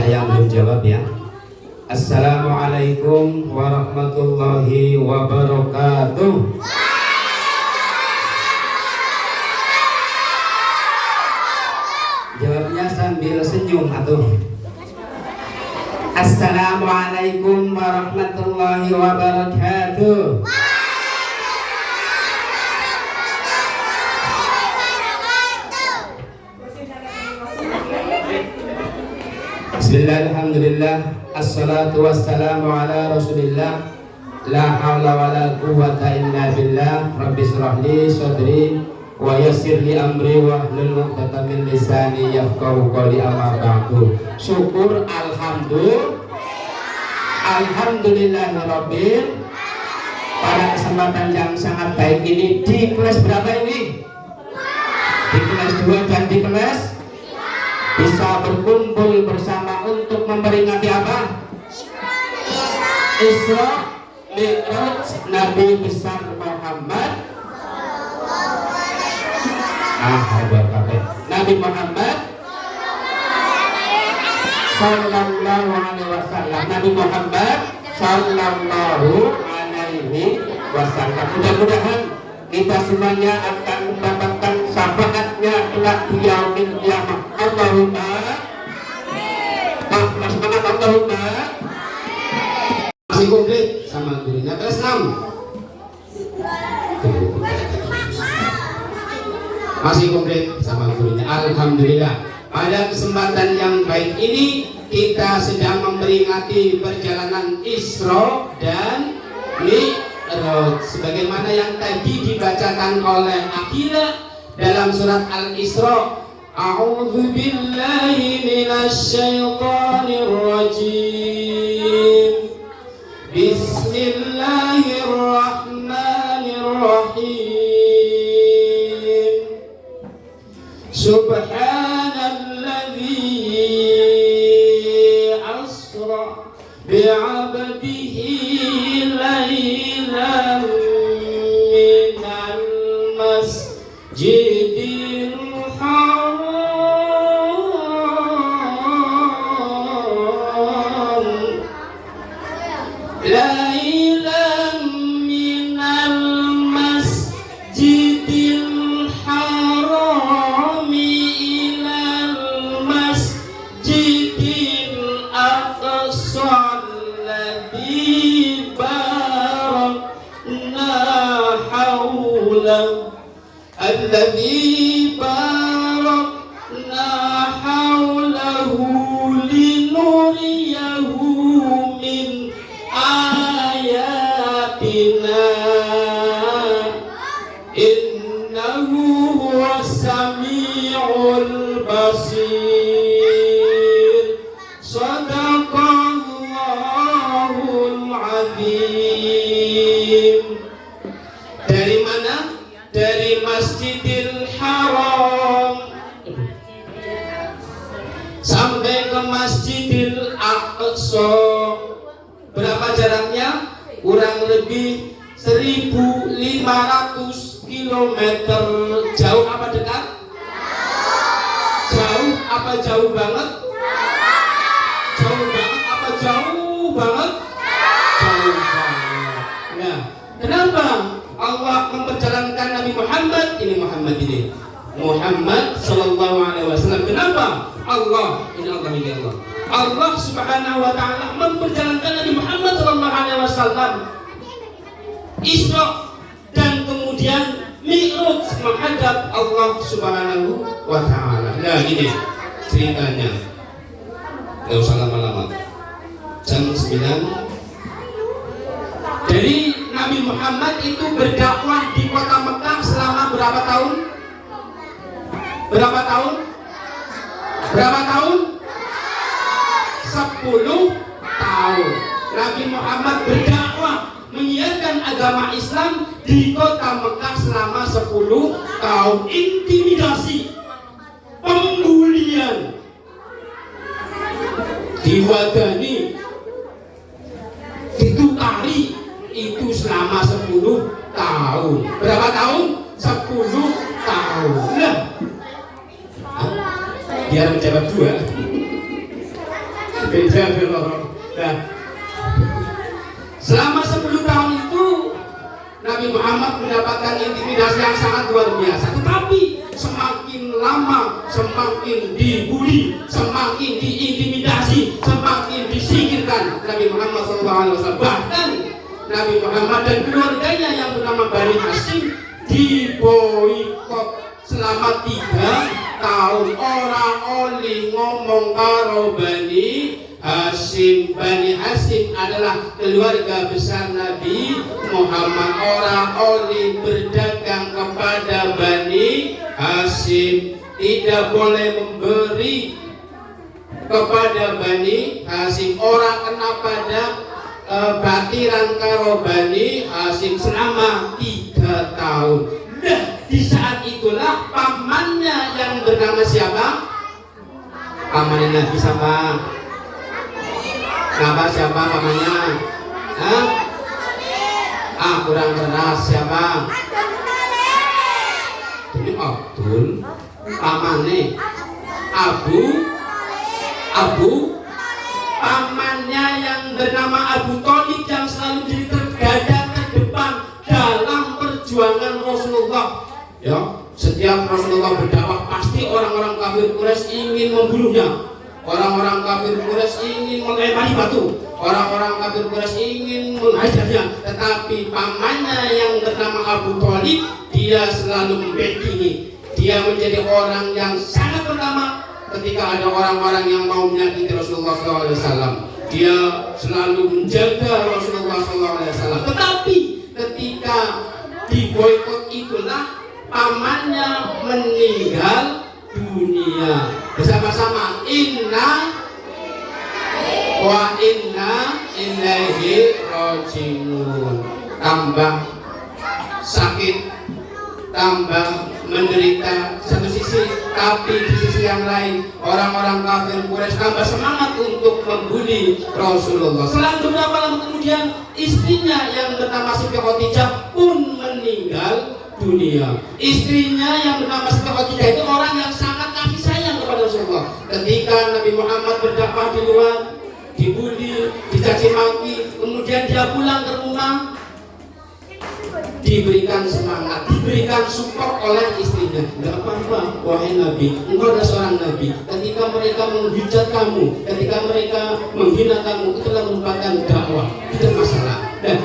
Banyak yang belum jawab ya. Assalamualaikum warahmatullahi wabarakatuh. Jawabnya sambil senyum atuh. Assalamualaikum warahmatullahi wabarakatuh. Bismillah, alhamdulillah, assalatu wassalamu ala rasulillah, la hawla wa la quwwata illa billah. Rabbi shrah li sadri wa yassir li amri wa hlul 'uqdatam min lisani yafqahu qawli. Amma ba'du. Syukur alhamdulillahirabbil. Pada kesempatan yang sangat baik ini di kelas berapa ini? Di kelas 2 dan di kelas bisa berkumpul bersama untuk memperingati apa? Isra Mi'raj Nabi besar Muhammad. Nabi Muhammad sallallahu alaihi wasallam. Nabi Muhammad sallallahu alaihi wasallam. Mudah-mudahan kita semuanya akan mendapatkan syafaatnya kelak di yaumil qiyamah. Allahumma amin. Semangat Allahumma. Masih komplit sama gurunya kelas 6. Masih komplit sama gurunya. Alhamdulillah. Pada kesempatan yang baik ini kita sedang memperingati perjalanan Isra dan Mi'raj sebagaimana yang tadi dibacakan oleh Akila dalam surat Al-Isra. A'udzu billahi minasy syaithanir rajim. Bismillahirrahmanirrahim. Subhanalladzi asra bi'abdihi laylan minal masjidil haram laylan minal masjidil haram ilal masjidil aqsa alladzi barakna hawlahu الذي باركنا حوله لنريه من آياتنا إنه هو السميع البصير. صدق الله العظيم. Dari mana? Dari Masjidil Haram sampai ke Masjidil Aqsa. Berapa jaraknya? Kurang lebih 1.500 km. Jauh apa dekat? Jauh apa jauh banget? Jauh banget apa jauh banget? Jauh banget. Nah, kenapa Allah memperjalankan Nabi Muhammad Muhammad sallallahu alaihi wasallam? Kenapa Allah Allah subhanahu wa ta'ala memperjalankan Nabi Muhammad sallallahu alaihi wasallam Isra dan kemudian Mi'raj menghadap Allah subhanahu wa ta'ala. Nah ini ceritanya, gak usah lama-lama. Jam 9. Jadi Nabi Muhammad itu berdakwah di kota Mekah selama berapa tahun? Berapa tahun? Berapa tahun? 10 tahun. Nabi Muhammad berdakwah menyiarkan agama Islam di kota Mekah selama 10 tahun. Intimidasi, pembulian, diwadani, ditukari, itu selama 10 tahun. Berapa tahun? 10 tahun. Nah, biar menjawab 2. Beda belum. Nah, selama 10 tahun itu Nabi Muhammad mendapatkan intimidasi yang sangat luar biasa. Tetapi semakin lama semakin dibully, semakin diintimidasi, semakin disingkirkan Nabi Muhammad SAW. Bahkan Nabi Muhammad dan keluarganya yang bernama Bani Hashim diboikot selama 3 tahun. Orang oli ngomong karo Bani Hashim. Bani Hashim adalah keluarga besar Nabi Muhammad. Orang oli berdagang kepada Bani Hashim, tidak boleh memberi kepada Bani Hashim. Orang kena pada batiran karo Bani Hashim selama 3 tahun. Nah, di saat itulah pamannya yang bernama siapa? Pamannya Nabi siapa? Siapa pamannya? Hah? Kurang keras siapa? Ini Abdul. Pamannya Abu. Pamannya yang bernama Abu Thalib yang selalu jadi tergada terdepan dalam perjuangan Rasulullah. Ya, setiap Rasulullah berdakwah pasti orang-orang kafir Quraisy ingin membunuhnya. Orang-orang kafir Quraisy ingin melempari batu. Orang-orang kafir Quraisy ingin menghajarnya. Tetapi pamannya yang bernama Abu Thalib, dia selalu membackingi. Dia menjadi orang yang sangat pertama ketika ada orang-orang yang mau menyakiti Rasulullah SAW. Dia selalu menjaga Rasulullah SAW. Tetapi ketika diboikot itulah pamannya meninggal dunia. Bersama-sama inna wa inna ilaihi raji'un. Tambah sakit, tambah menderita satu sisi, tapi di sisi yang lain orang-orang kafir Quraisy tambah semangat untuk membuli Rasulullah. Selang beberapa lama kemudian istrinya yang bernama Siti Khadijah pun meninggal dunia. Istrinya yang bernama Siti Khadijah itu orang yang sangat kasih sayang kepada Rasulullah. Ketika Nabi Muhammad berdakwah di luar, dibully, dicaci maki, kemudian dia pulang ke rumah, diberikan semangat, diberikan support oleh istrinya. Gak apa-apa, wahai Nabi, engkau adalah seorang Nabi. Ketika mereka menghujat kamu, ketika mereka menghina kamu, itu adalah merupakan dakwah, tidak masalah. Dan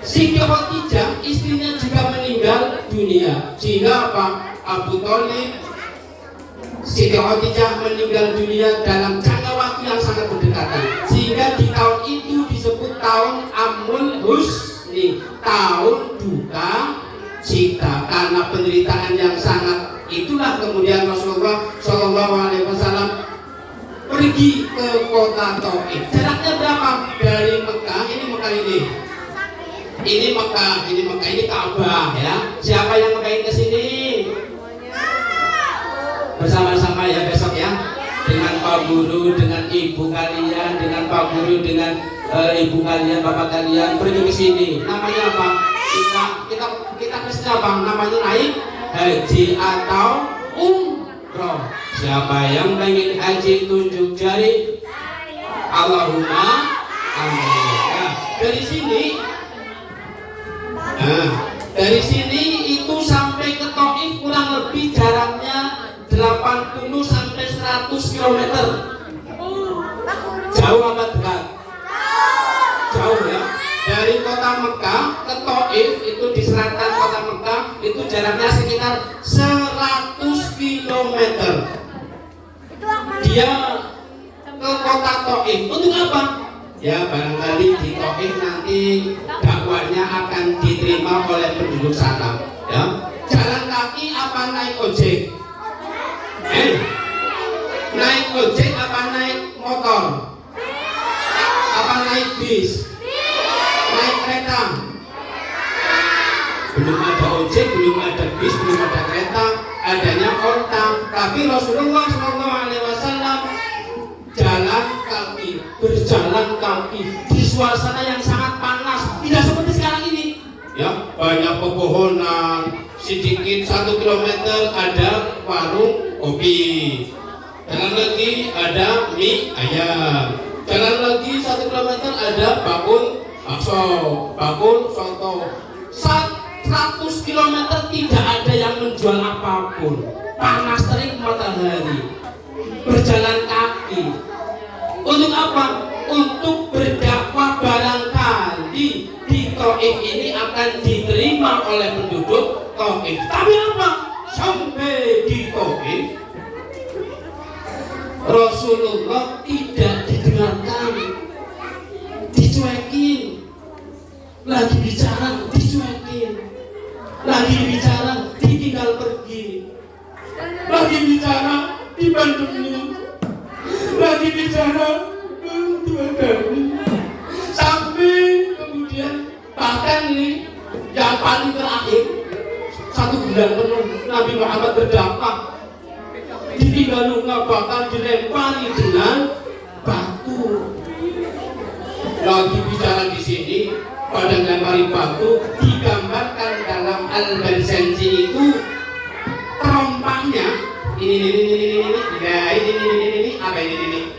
Siti Khadijah istrinya juga meninggal dunia. Sehingga apa? Abu Thalib, Siti Khadijah meninggal dunia dalam jangka waktu yang sangat berdekatan. Sehingga di tahun itu disebut tahun Amul Husni, tahun duka cita, karena penderitaan yang sangat itulah kemudian Rasulullah SAW pergi ke kota Taif. Jaraknya berapa? Dari Mekah, ini Mekah, ini Ka'bah ya. Siapa yang mengkain ke sini? Bersama-sama ya besok ya. Dengan Pak Guru, dengan Ibu kalian, dengan Pak Guru, dengan Ibu kalian, Bapak kalian pergi ke sini. Namanya apa? Kita ke sini apa? Namanya naik haji atau umroh. Siapa yang pengen haji tunjuk jari? Allahumma amin. Nah, dari sini itu sampai ke Taif kurang lebih jaraknya 80 sampai 100 km. Jauh apa dekat? Jauh ya. Dari kota Mekah ke Taif itu di selatan kota Mekah itu jaraknya sekitar 100 km. Dia ke kota Taif untuk apa? Ya barangkali di Taif nanti dakwahnya akan diterima oleh penduduk sana. Ya, jalan kaki apa naik ojek? Naik ojek apa naik motor? Apa naik bis? Naik kereta? Belum ada ojek, belum ada bis, belum ada kereta, adanya onta. Tapi Rasulullah SAW jalan kaki, berjalan kaki di suasana yang sangat panas, tidak seperti sekarang ini. Ya, banyak pepohonan, sedikit 1 kilometer ada warung kopi, jalan lagi ada mie ayam, Jalan lagi 1 kilometer ada bakul bakso, bakul soto. 100 kilometer tidak ada yang menjual apapun. Panas terik matahari. Berjalan kaki. Untuk apa? Untuk berdakwah, barangkali di Taif ini akan diterima oleh penduduk Taif. Tapi apa? Sampai di Taif Rasulullah tidak didengarkan, dicuekin. Lagi bicara dicuekin, lagi bicara ditinggal pergi, lagi bicara dibandungi, lagi bicara diadani. Sampai kemudian bahkan ini yang paling terakhir 1 bulan penuh Nabi Muhammad berdakwah, ditinggal bahkan dilempari dengan batu. Lagi bicara di sini pada melempari batu, digambarkan dalam Al-Bansanji itu terompahnya ini apa ini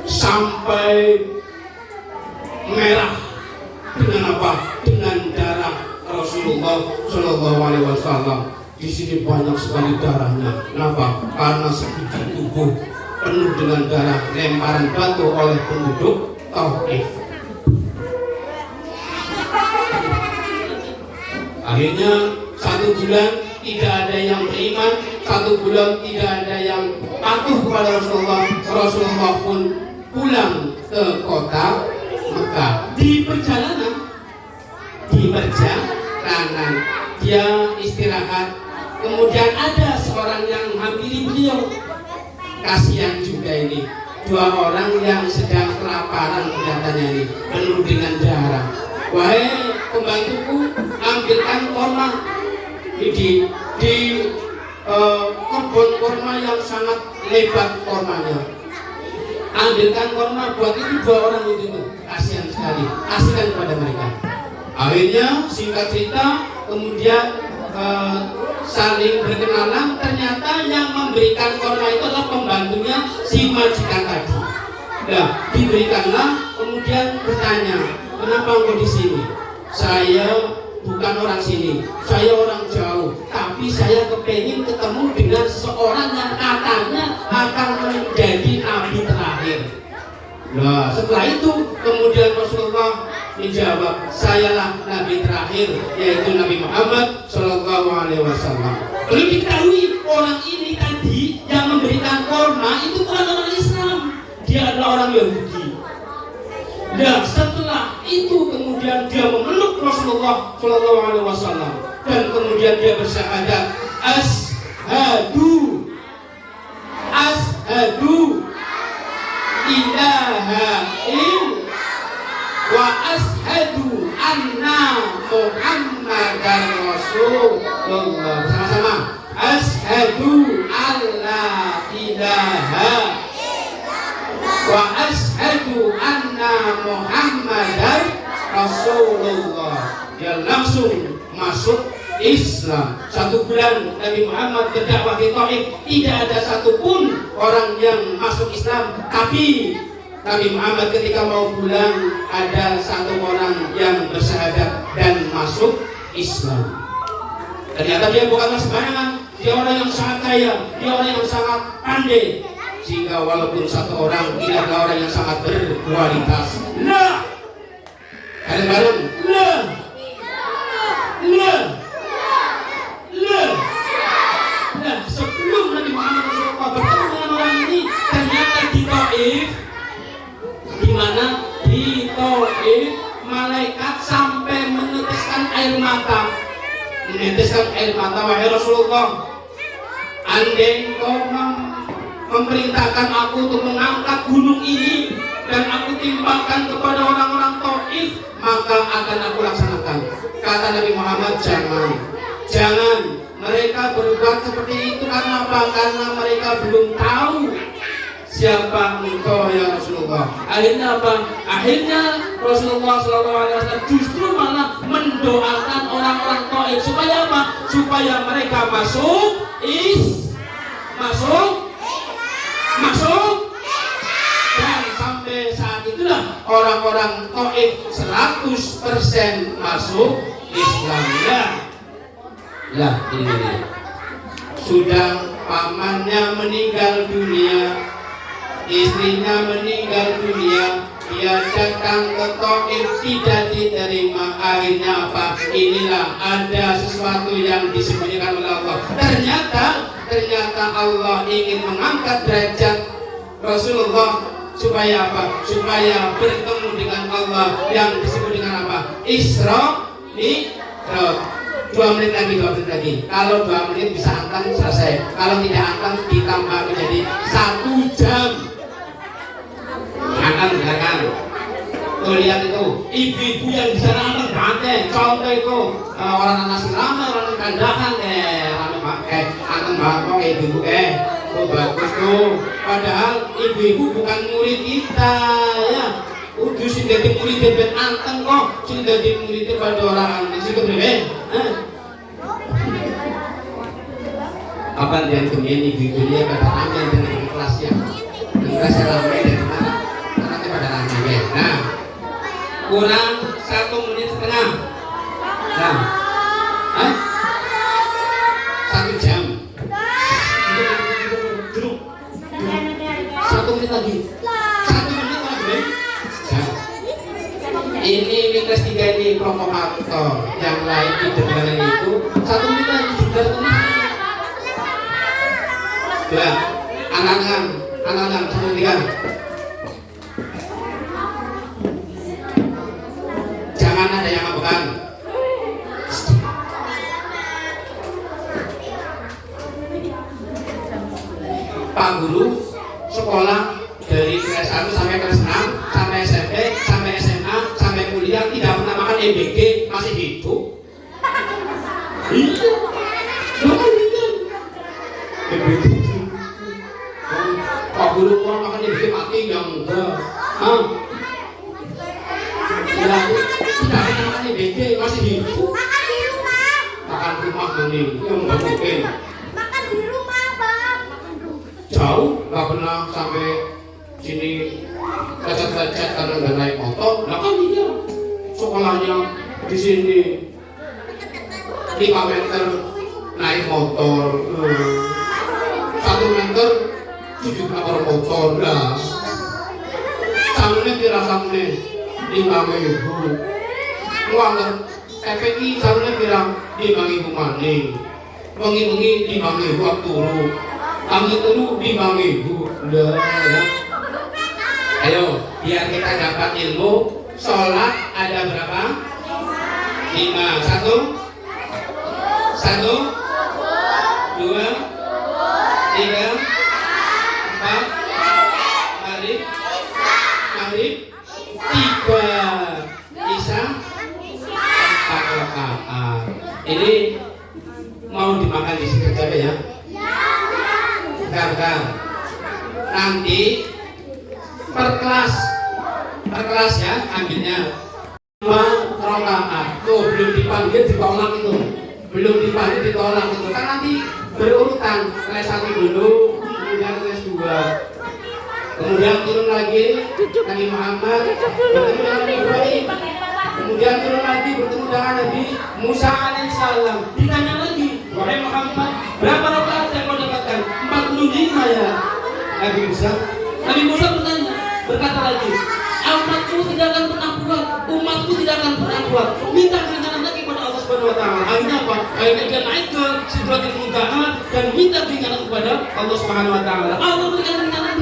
sampai merah dengan apa? Dengan darah Rasulullah Shallallahu Alaihi Wasallam. Di sini banyak sekali darahnya. Kenapa? Karena sekujur tubuh penuh dengan darah lemparan batu oleh penduduk Taif. Akhirnya 1 bulan tidak ada yang beriman, 1 bulan tidak ada yang patuh kepada Rasulullah. Rasulullah pun pulang ke kota Mekah. Di perjalanan dia istirahat. Kemudian ada seorang yang menghampiri beliau. Kasihan juga ini, 2 orang yang sedang kelaparan kelihatannya ini, penuh dengan darah. Wahai pembantuku, ambilkan korma di kebun korma yang sangat lebat kormanya. Ambilkan korma buat itu 2 orang itu. Kasihan sekali, kasihkan kepada mereka. Akhirnya singkat cerita, kemudian saling berkenalan. Ternyata yang memberikan korma itu adalah pembantunya si majikan tadi. Nah, diberikanlah, kemudian bertanya, kenapa engkau di sini? Saya bukan orang sini, saya orang jauh, tapi saya kepengen ketemu dengan seseorang yang katanya akan menjadi nabi terakhir. Nah, setelah itu kemudian Rasulullah menjawab, sayalah nabi terakhir, yaitu Nabi Muhammad Shallallahu Alaihi Wasallam. Perlu diketahui, orang ini tadi yang memberikan korma itu bukan orang Islam, dia adalah orang Yahudi. Dan setelah itu kemudian dia memeluk Rasulullah Shallallahu Alaihi Wasallam dan kemudian dia bersyahadat, ashadu ilaha illallah wa ashadu anna Muhammadar Rasulullah. Sama-sama, ashadu alla ilaha wa ashadu anna Muhammadar Rasulullah. Dia langsung masuk Islam. 1 bulan Nabi Muhammad berdakwah di Taif, tidak ada satupun orang yang masuk Islam. Tapi Nabi Muhammad ketika mau pulang, ada 1 orang yang bersyahadat dan masuk Islam. Ternyata dia bukanlah sembarangan, dia orang yang sangat kaya, dia orang yang sangat pandai. Sehingga walaupun 1 orang, dia adalah orang yang sangat berkualitas. Nah, bareng-bareng, nah. Nah, sebelum Nabi Muhammad SAW bertemu dengan orang ini, ternyata di Taif, di mana di Taif malaikat sampai meneteskan air mata. Wahai Rasulullah, andai engkau memerintahkan aku untuk mengangkat gunung ini dan aku timpakan kepada orang-orang Taif, maka akan aku laksanakan. Kata Nabi Muhammad, jangan mereka berbuat seperti itu. Karena apa? Karena mereka belum tahu siapa engkau ya Rasulullah. Akhirnya apa? Akhirnya Rasulullah SAW justru malah mendoakan orang-orang Taif supaya apa? Supaya mereka masuk orang-orang Taif 100% masuk Islam. Lah ini sudah pamannya meninggal dunia, istrinya meninggal dunia, dia datang ke Taif tidak diterima. Akhirnya apa? Inilah ada sesuatu yang disembunyikan oleh Allah. Ternyata Allah ingin mengangkat derajat Rasulullah supaya apa? Supaya bertemu dengan Allah yang disebut dengan apa? Isra Mi'raj. 2 menit lagi. Kalau 2 menit bisa angkat selesai. Kalau tidak angkat ditambah menjadi 1 jam. Silakan. Tuh lihat itu, ibu-ibu yang di sana angkat banten. Contoh itu orang nasi lama, orang kandahan orang pakai angkat bakok ibu oh bagus tuh. Padahal ibu-ibu bukan murid kita ya. Udah sih jadi murid ben anteng kok, sing dadi murid pada orang sing kepriwe? Apa yang kemudian ibu-ibunya pada ambil dengan kelasnya. Kelas ramai dari mana? Nanti pada ramai. Nah, kurang 1 menit setengah. Nah, 1 jam. Duduk. 1 menit lagi. 1 menit lagi. Ini kelas 3 ini provokator. Yang lain di depan itu 1 menit lagi juga. Ya, anak-anak, perhatikan. Jangan ada yang mabukan. Pak Guru sekolah dari kelas 1 sampai kelas 6, sampai SMP, sampai SMA, sampai kuliah tidak pernah makan EBG, masih hidup. Iya, makan EBG. Pak Guru mau makan EBG mati yang enggak. Ya, tidak pernah makan EBG, masih hidup. Makan di rumah. Makan rumah ini, yang enggak mungkin. Makan di rumah, Bang. Jauh, nggak pernah sampai sini lecet-lecet karena nggak naik motor. Nah kan dia sekolahnya di sini 5 meter naik motor, 1 meter 7 meter motor. Nah, samune pira samune 5.000. Uang PPI samune pira 5.000 maning. Wengi-wengi 5.000 turu. Kami turu 5.000. Ya. Ayo, biar kita dapat ilmu. Sholat ada berapa? 5. 1 2 3 4 Maghrib 3 Isya 4 rakaat. Ini mau dimakan di sini saja ya. Bentar. Nanti per kelas ya ambilnya 5 rakaat. Tuh belum dipanggil ditolak itu. Kan nanti berurutan kelas 1 dulu, kemudian kelas 2, kemudian turun lagi Nabi Muhammad bertemu dengan Nabi Ibrahim, kemudian turun lagi bertemu dengan Nabi Musa alaihissalam. Ditanya lagi, wahai Muhammad, berapa rakaat yang kau dapatkan? 45 ya. Nabi Musa berkata lagi, umatku tidak akan pernah kuat, minta keringanan lagi pada Allah Subhanahu wa Ta'ala. Akhirnya apa? Akhirnya dia naik ke Sidratul Muntaha dan minta keringanan kepada Allah Subhanahu wa Ta'ala. Allah berikan keringanan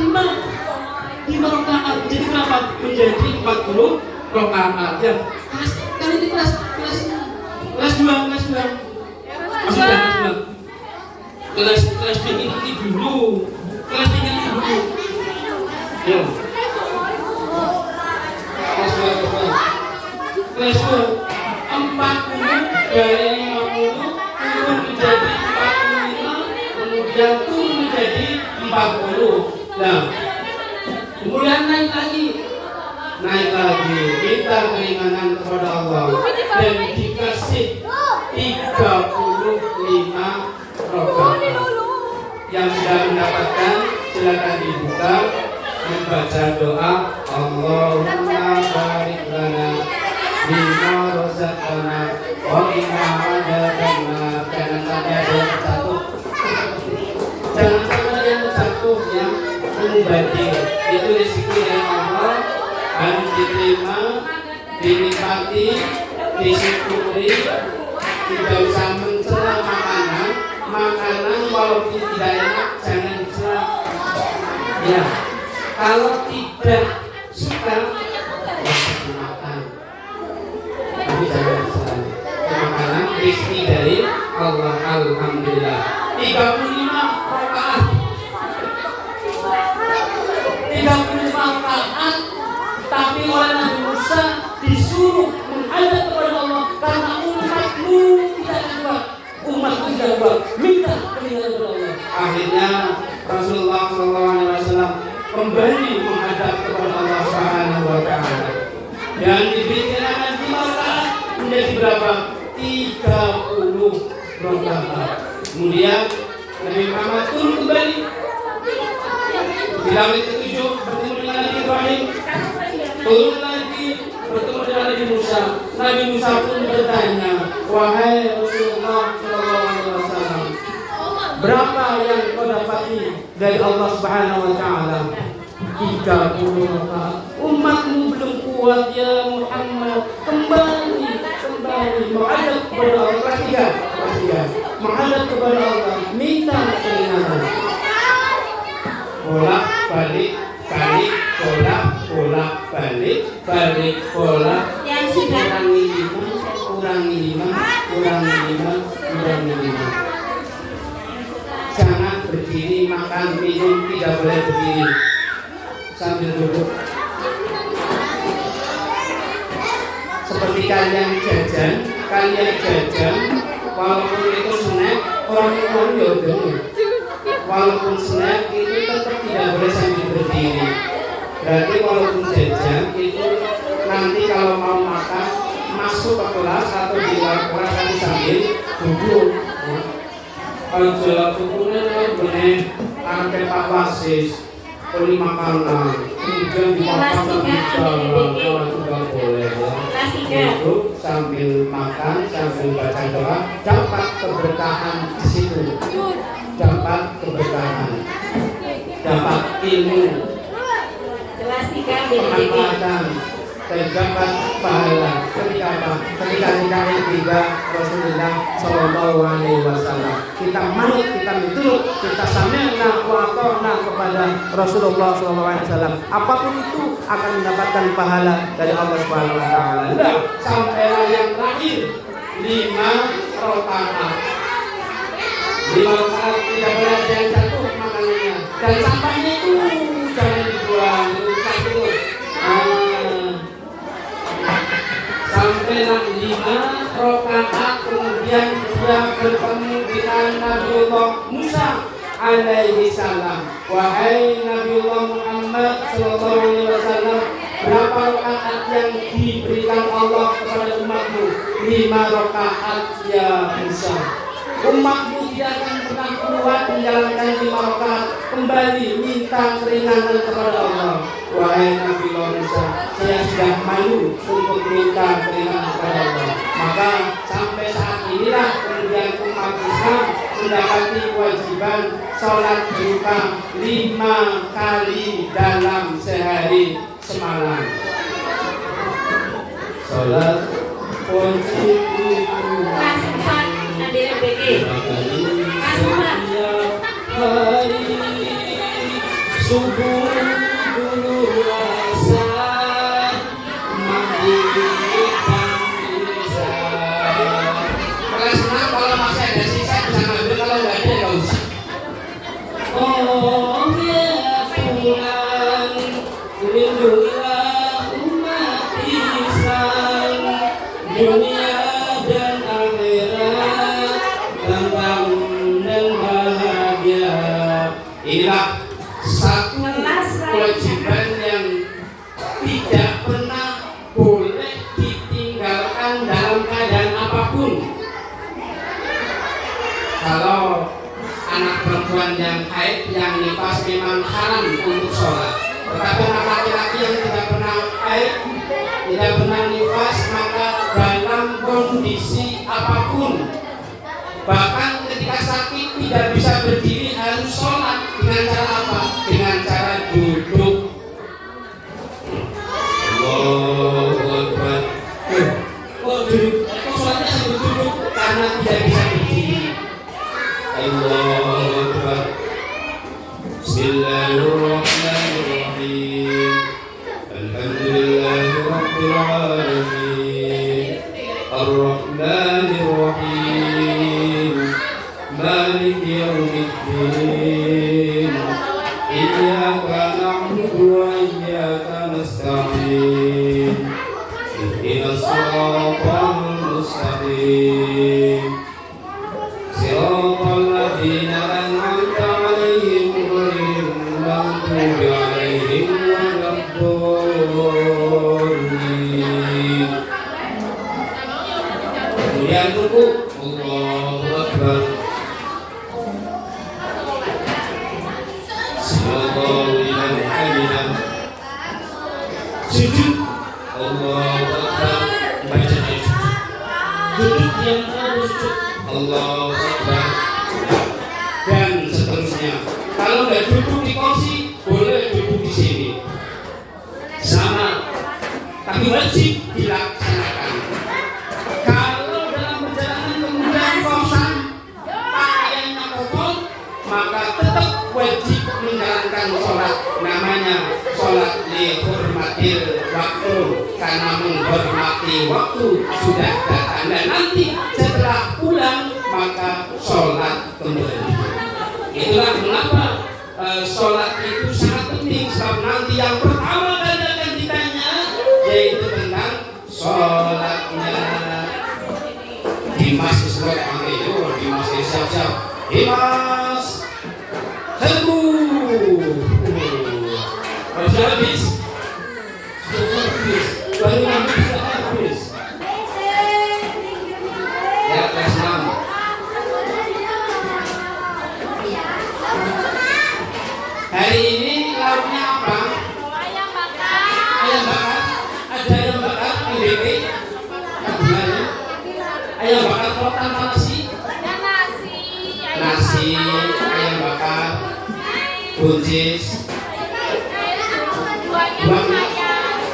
5 rakaat. Jadi berapa? Menjadi 40 rakaat. Ya. Kali ini kelas 2. Maksudnya kelas 2 ini dulu. Ya. Kelas 2 40 dari 50 turun menjadi 45, kemudian turun menjadi 40. Nah, kemudian naik lagi minta keringanan kepada Allah dan dikasih 35 rakaat. Yang sudah mendapatkan silakan dibuka membaca doa Allahumma razaqtana wa qina adzabannar. Jangan sampai ada yang terjatuh. Jangan sampai ada yang terjatuh ya. Mubazir itu rezeki dari Allah, harus diterima, dinikmati, disyukuri. Tidak usah mencela makanan walaupun tidak enak jangan dicela. Ya, kalau tidak suka makan, tapi jangan dicela. Makanan rezeki dari Allah. Alhamdulillah. 35 rakaat 35 rakaat, tapi oleh Nabi Musa disuruh menghadap kepada Allah karena umatmu tidak kuat, minta keringanan kepada Allah. Akhirnya Rasulullah SAW kembali menghadap kepada Allah Subhanahu wa Ta'ala dan diberikan 5 rakaat menjadi berapa? 30 rakaat. Kemudian Nabi Muhammad turun kembali di langit ke-7 bertemu dengan Nabi Ibrahim, turun lagi bertemu dengan Nabi Musa. Nabi Musa pun bertanya, wahai Rasulullah SAW, berapa yang kau dapati dari Allah Subhanahu wa Ta'ala? 30 rakaat. Umatmu belum kuat ya Muhammad. Kembali menghadap kepada Allah. Kelas 3 menghadap kepada Allah, minta keringanan. Bolak balik yang sudah kurangi lima. Jangan berdiri makan minum, tidak boleh berdiri sambil duduk. Seperti kalian jajan walaupun itu snack, orang ya udah. Walaupun snack itu tetap tidak boleh sambil berdiri. Berarti walaupun jajan itu nanti kalau mau makan masuk ke kelas atau di luar kelas nanti sambil duduk. Kalau jalan tukunya bener angke Pak Wasis beli makanan kemudian dimakan di dalam juga boleh ya. Duduk sambil makan sambil baca doa, dapat keberkahan di situ. Dapat keberkahan, dapat ilmu, kemanfaatan, dan dapat pahala. Ketika tiba Rasulullah Shallallahu Alaihi Wasallam, kita manut, kita menurut, kita sami'na wa ata'na kepada Rasulullah Shallallahu Alaihi Wasallam. Apapun itu akan mendapatkan pahala dari Allah Subhanahu Wa Taala. Sampai yang terakhir 5 rakaat. 5 rakaat tidak boleh ada yang jatuh makanannya, dan sampahnya itu jangan dibuang, itu sampai 5 rakaat. Kemudian dia bertemu dengan Nabiullah Musa alaihi salam. Wahai Nabiullah Muhammad sallallahu alaihi wasallam, berapa rakaat yang diberikan Allah kepada umatmu? 5 rakaat ya Musa. Umatmu tidak akan pernah kuat menjalankan 5 rakaat. Kembali minta keringanan kepada Allah. Wahai Nabi Musa, saya sudah malu untuk minta keringanan kepada Allah. Maka sampai saat inilah kemudian umat Islam mendapati kewajiban sholat duha 5 kali dalam sehari semalam. Sholat wajib subuh dulu asar maghrib isya. Kalau masih ada sisa bisa ngambil, kalau nggak ada nggak usah. Oh ya Tuhan, lindungilah umat Islam, dunia dan akhirat, tenang dan bahagia. Inilah satu kewajiban yang tidak pernah boleh ditinggalkan dalam keadaan apapun. Kalau anak perempuan yang haid, yang nifas memang haram untuk sholat. Tetapi anak laki-laki yang tidak pernah haid, tidak pernah nifas, maka dalam Bahkan ketika sakit tidak bisa berdiri harus sholat dengan cara apa? Dengan cara duduk. Allahu Akbar. Duduk. Sholatnya sambil duduk karena tidak bisa berdiri. Allahu Akbar. Bismillahirrahmanirrahim. Alhamdulillahirabbil alamin. Ar-Rahmanir-Rahim. Maliki yaumiddin. Iyyaka na'budu wa iyyaka nasta'in. Ihdinas siratal mustaqim. Siratal ladzina an'amta 'alaihim ghairil maghdubi 'alaihim waladdallin. Kemudian ruku. Allahu Akbar. Sallallahu liman hamidah. Sujud. Allahu Akbar. Baca sujud. Duduk yang harus sujud. Allahu Akbar. Dan seterusnya. Kalau nggak duduk di kursi, boleh duduk di sini. Sama. Tapi wajib dilaksanakan. Kalau dalam perjalanan kemudian bosan, pakaiannya kotor, maka tetap wajib menjalankan sholat. Namanya sholat dihormatil waktu, karena menghormati waktu sudah datang. Dan nanti setelah pulang maka sholat kembali. Itulah mengapa sholat itu sangat penting. Sebab nanti yang pertama kali akan ditanya yaitu tentang sholatnya. Dimas Islam itu Dimas siap-siap. Dimas sudah habis. Baru habis. Ya, kelas 6. Hari ini lauknya apa? Ayam bakar. Ayam bakar. Ada ayam bakar, MBP. Ayam bakar kalau tanpa nasi. Ada nasi. Nasi, ayam bakar, buncis. Buahnya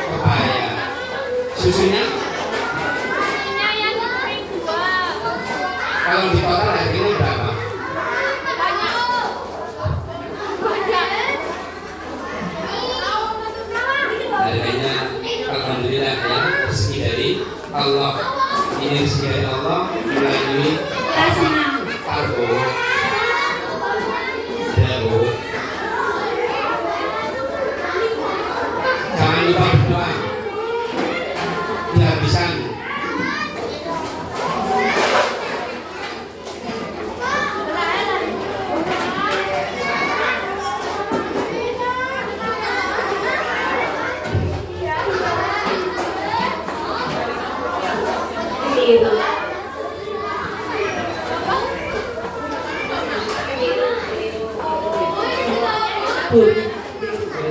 pepaya. Susunya? Susunya yang kering 2. Kalau di total harganya berapa? Harganya alhamdulillah ya, rezeki dari Allah. Ini rezeki dari Allah melalui kargo, jauh. Jangan lupa berdoa. Kehabisan.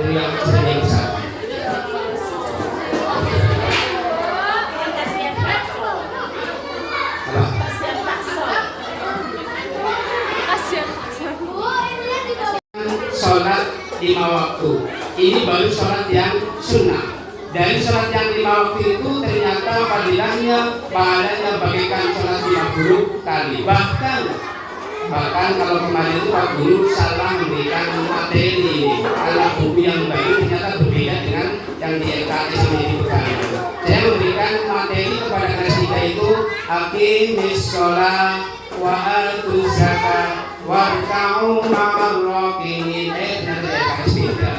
Yang sering besar. Sholat 5 waktu. Ini baru sholat yang sunnah. Dari sholat yang 5 waktu itu ternyata fadilahnya, pahalanya bagaikan sholat 50 kali. Bahkan kalau kemarin itu Pak Guru salah memberikan materi karena buku yang baik ternyata berbeda dengan yang di LKS ini. Saya memberikan materi kepada kelas 3 itu aqimis sholat wa atuz zakat warka'u ma'ar raki'in. Nanti LKS beda.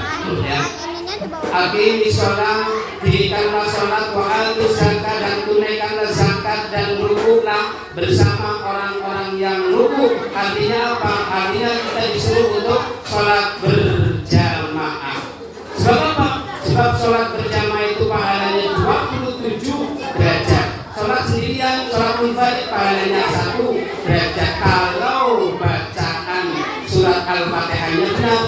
Aqimis sholat, dirikanlah sholat, wa atuz zakat, dan tunaikanlah zakat, dan rukuklah bersama orang-orang yang rukuk. Artinya apa? Artinya kita disuruh untuk sholat berjamaah. Sebab apa? Sebab sholat berjamaah itu pahalanya 27 derajat. Sholat sendirian, sholat munfarid pahalanya 1 derajat. Kalau bacaan surat Al-Fatihahnya benar.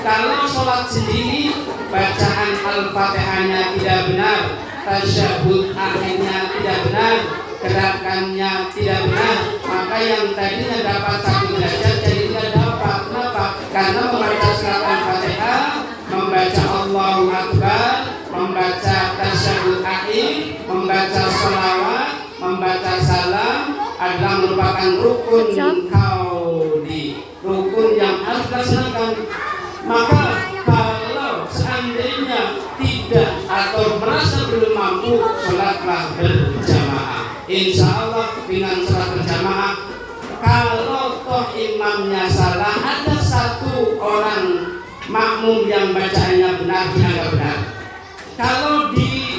Kalau sholat sendiri bacaan Al-Fatihahnya tidak benar, tasyahud akhirnya tidak benar, gerakannya tidak benar, maka yang tadinya dapat 1 derajat jadi tidak dapat. Kenapa? Karena membaca surat Al-Fatihah, membaca Allahu Akbar, membaca tasyahud akhir, membaca sholawat, membaca salam adalah merupakan rukun kauli, rukun yang harus dilaksanakan. Maka kalau seandainya tidak atau merasa belum mampu, sholatlah berjamaah. Insya Allah dengan sholat berjamaah, kalau toh imamnya salah, ada 1 orang makmum yang bacaannya benar, dianggap benar. Kalau di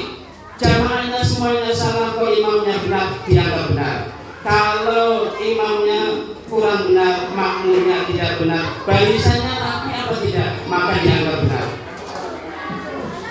jamaahnya semuanya salah, kok imamnya benar, dianggap benar. Kalau imamnya kurang benar, makmumnya tidak benar, barisannya rapi apa tidak, maka dianggap benar.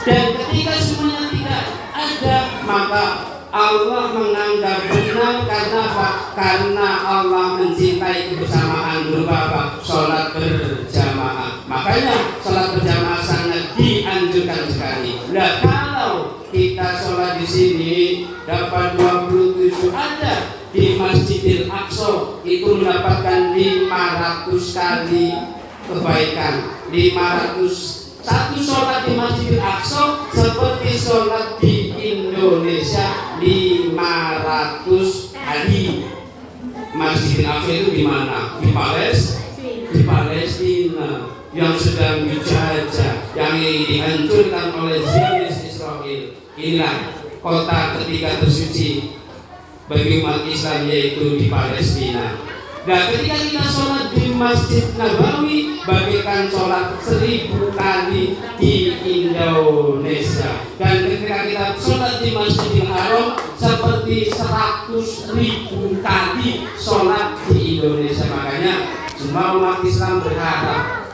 Dan ketika semuanya tidak ada, maka Allah menganggap benar. Karena apa? Karena Allah mencintai kebersamaan berupa apa? Sholat berjamaah. Makanya sholat berjamaah sangat dianjurkan sekali. Nah, kalau kita sholat di sini dapat 27, ada di Masjidil Aqsa itu mendapatkan 500 kali kebaikan. 1 sholat di Masjidil Aqsa seperti sholat di Indonesia 500 kali. Masjidil Aqsa itu di mana? Di Palestina yang sedang dijajah, yang dihancurkan oleh Zionis Israel. Inilah kota ketiga tersuci bagi umat Islam, yaitu di Palestina. Nah, ketika kita sholat di Masjid Nabawi, bagaikan sholat 1000 kali di Indonesia. Dan ketika kita sholat di Masjidil Haram, seperti 100.000 kali sholat di Indonesia. Makanya semua umat Islam berharap,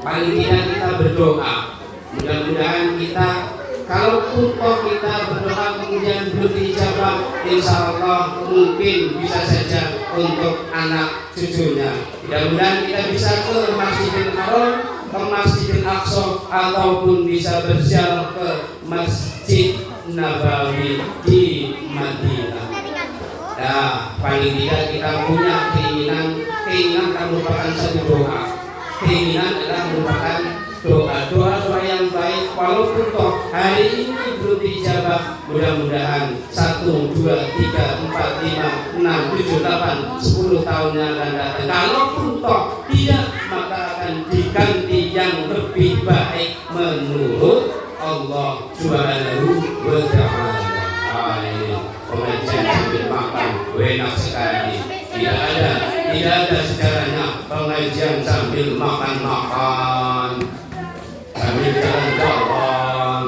paling tidak kita berdoa, mudah-mudahan kita, kalaupun kita berdoa kemudian belum dijawab, insya Allah mungkin bisa saja untuk anak cucunya. Mudah-mudahan kita bisa ke Masjidil Haram, ke Masjidil Aqsa, ataupun bisa berziarah ke Masjid Nabawi di Madinah. Nah, paling tidak kita punya keinginan kan merupakan satu doa. Keinginan adalah merupakan doa yang baik, walaupun toh hari ini belum dijawab, mudah-mudahan 1, 2, 3, 4, 5, 6, 7, 8, 10 tahun yang akan datang, kalaupun toh tidak, maka akan diganti yang lebih baik menurut Allah Subhanahu wa ta'ala. Pengajian sambil makan enak sekali. Tidak ada sejarahnya pengajian sambil makan-makan, sambil jalan-jalan.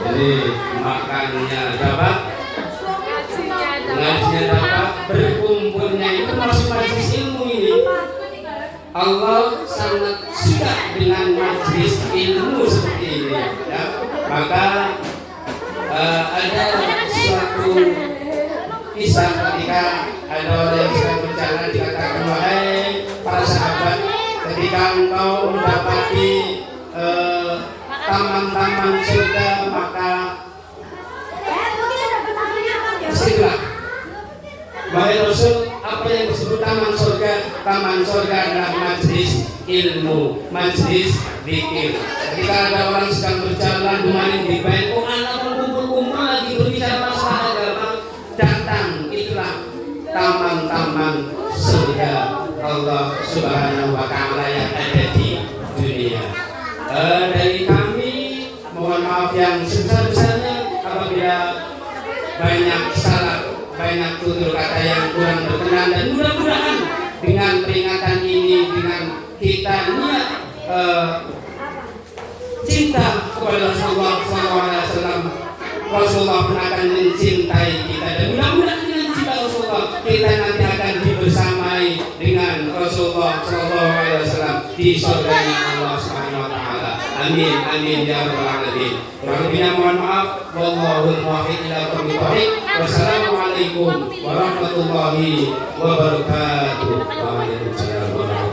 Jadi makannya dapat, pengajiannya dapat, berkumpulnya itu masih majlis ilmu ini. Allah sangat suka dengan majlis ilmu seperti ini, ya. Maka ada suatu kisah ketika ada orang yang sedang berjalan, dikatakan, wahai para sahabat, ketika engkau mendapati taman-taman surga, maka bersihlah. Wahai Rasul, apa yang disebut taman surga? Taman surga adalah majlis ilmu, majlis zikir. Ketika ada orang sedang berjalan kemarin di baik, oh anak kumpul-kumpul lagi berbicara masalah agama, datang, itulah taman-taman surga Allah Subhanahu wa ta'ala yang ada di dunia. Dari kami mohon maaf yang sebesar-besarnya apabila banyak salah, banyak tutur kata yang kurang berkenan, dan mudah-mudahan dengan peringatan ini, dengan kita niat cinta kepada Rasulullah SAW, Rasulullah pun akan mencintai kita, dan mudah-mudahan dengan cinta Rasulullah kita nanti akan dibersamai dengan Rasulullah SAW di surganya Allah Subhanahu wa ta'ala. Amin, amin ya rabbal alamin. Kurang mohon maaf. Wallahul muwaffiq ila aqwamit thoriq. Wassalamualaikum warahmatullahi wabarakatuh. Waalaikumsalam.